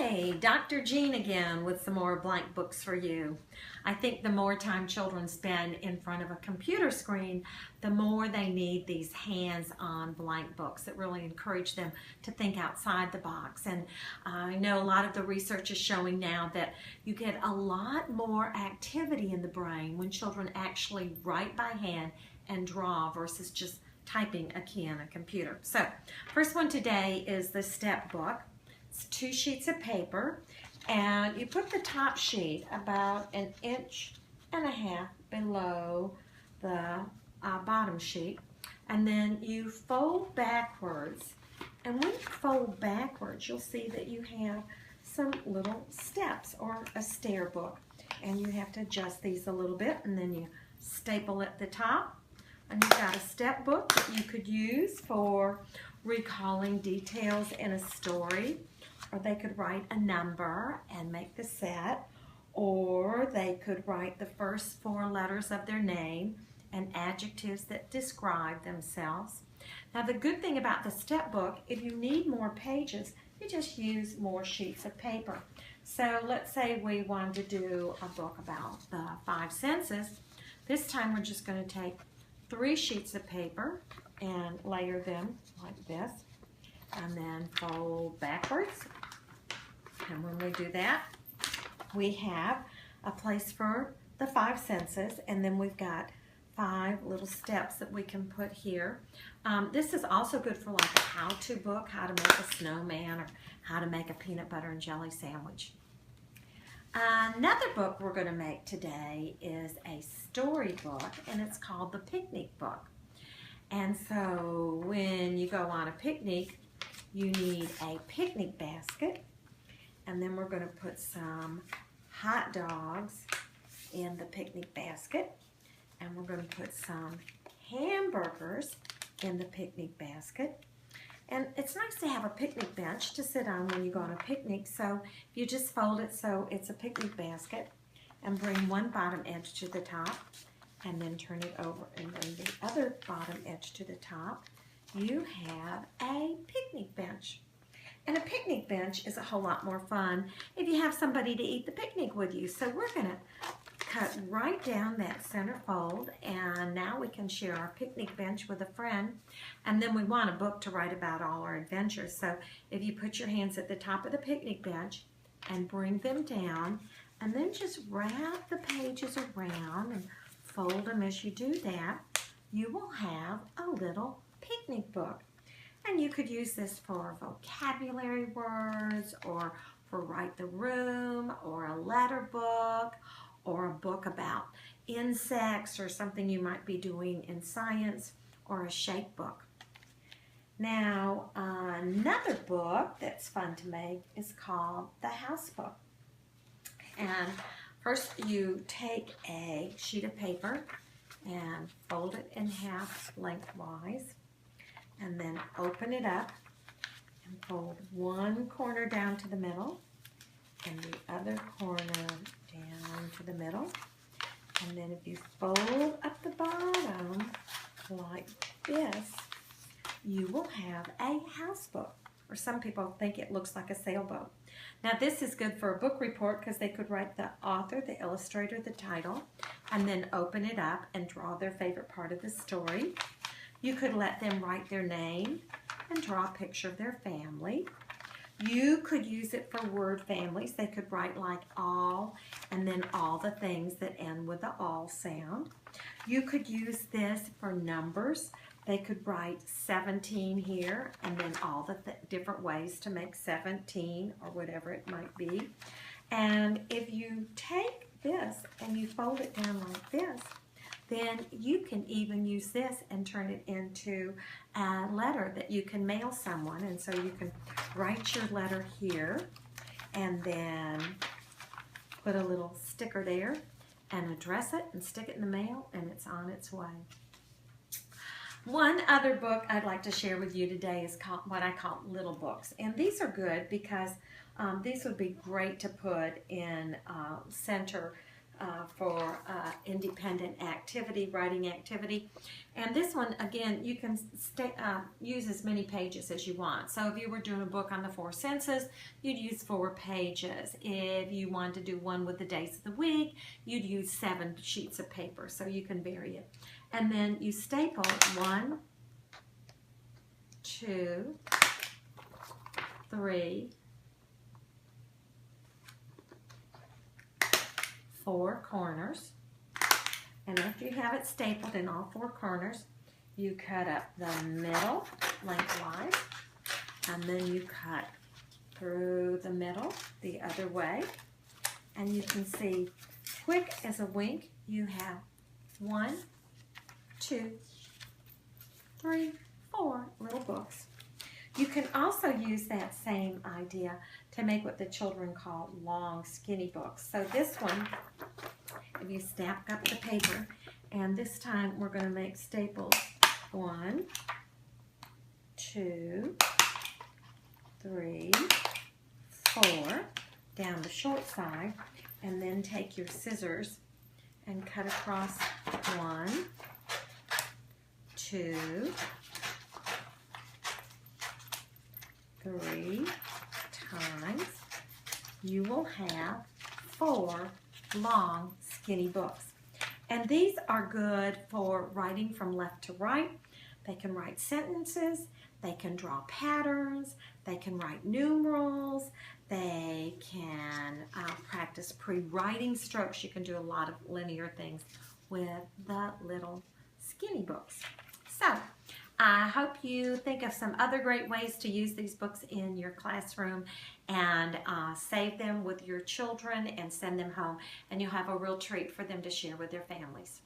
Hey, Dr. Jean again with some more blank books for you. I think the more time children spend in front of a computer screen, the more they need these hands-on blank books that really encourage them to think outside the box. And I know a lot of the research is showing now that you get a lot more activity in the brain when children actually write by hand and draw versus just typing a key on a computer. So, first one today is the STEP book. It's 2 sheets of paper, and you put the top sheet about 1.5 inches below the bottom sheet, and then you fold backwards. And when you fold backwards, you'll see that you have some little steps or a stair book, and you have to adjust these a little bit, and then you staple at the top. And you've got a step book that you could use for recalling details in a story, or they could write a number and make the set, or they could write the first 4 letters of their name and adjectives that describe themselves. Now, the good thing about the step book, if you need more pages, you just use more sheets of paper. So let's say we wanted to do a book about the 5 senses. This time we're just going to take 3 sheets of paper and layer them like this, and then fold backwards. And when we do that, we have a place for the 5 senses, and then we've got 5 little steps that we can put here. This is also good for like a how-to book, how to make a snowman or how to make a peanut butter and jelly sandwich. Another book we're going to make today is a story book, and it's called the Picnic Book. And so when you go on a picnic, you need a picnic basket, and then we're going to put some hot dogs in the picnic basket, and we're going to put some hamburgers in the picnic basket. And it's nice to have a picnic bench to sit on when you go on a picnic, so you just fold it so it's a picnic basket and bring one bottom edge to the top and then turn it over and bring the other bottom edge to the top. You have a picnic bench. And a picnic bench is a whole lot more fun if you have somebody to eat the picnic with you. So we're going to cut right down that center fold, and now we can share our picnic bench with a friend. And then we want a book to write about all our adventures. So if you put your hands at the top of the picnic bench and bring them down, and then just wrap the pages around and fold them as you do that, you will have a little picnic book. And you could use this for vocabulary words, or for Write the Room, or a letter book, or a book about insects, or something you might be doing in science, or a shape book. Now, another book that's fun to make is called the House Book. And first you take a sheet of paper and fold it in half lengthwise, and then open it up and fold one corner down to the middle and the other corner down to the middle. And then if you fold up the bottom like this, you will have a house book. Or some people think it looks like a sailboat. Now this is good for a book report because they could write the author, the illustrator, the title, and then open it up and draw their favorite part of the story. You could let them write their name and draw a picture of their family. You could use it for word families. They could write like all, and then all the things that end with the all sound. You could use this for numbers. They could write 17 here, and then all the different ways to make 17, or whatever it might be. And if you take this and you fold it down like this, then you can even use this and turn it into a letter that you can mail someone. And so you can write your letter here and then put a little sticker there and address it and stick it in the mail, and it's on its way. One other book I'd like to share with you today is called what I call little books. And these are good because these would be great to put in center for independent activity, writing activity. And this one, again, you can use as many pages as you want. So if you were doing a book on the 4 senses, you'd use 4 pages. If you wanted to do one with the days of the week, you'd use 7 sheets of paper, so you can vary it. And then you staple 1, 2, 3, 4 corners, and after you have it stapled in all 4 corners, you cut up the middle lengthwise, and then you cut through the middle the other way, and you can see quick as a wink you have 1, 2, 3, 4 little books. You can also use that same idea to make what the children call long, skinny books. So this one, if you stack up the paper, and this time we're going to make staples 1, 2, 3, 4 down the short side, and then take your scissors and cut across 1, 2, 3 times. You will have 4 long, skinny books. And these are good for writing from left to right. They can write sentences, they can draw patterns, they can write numerals, they can practice pre-writing strokes. You can do a lot of linear things with the little skinny books. So, I hope you think of some other great ways to use these books in your classroom, and save them with your children and send them home, and you'll have a real treat for them to share with their families.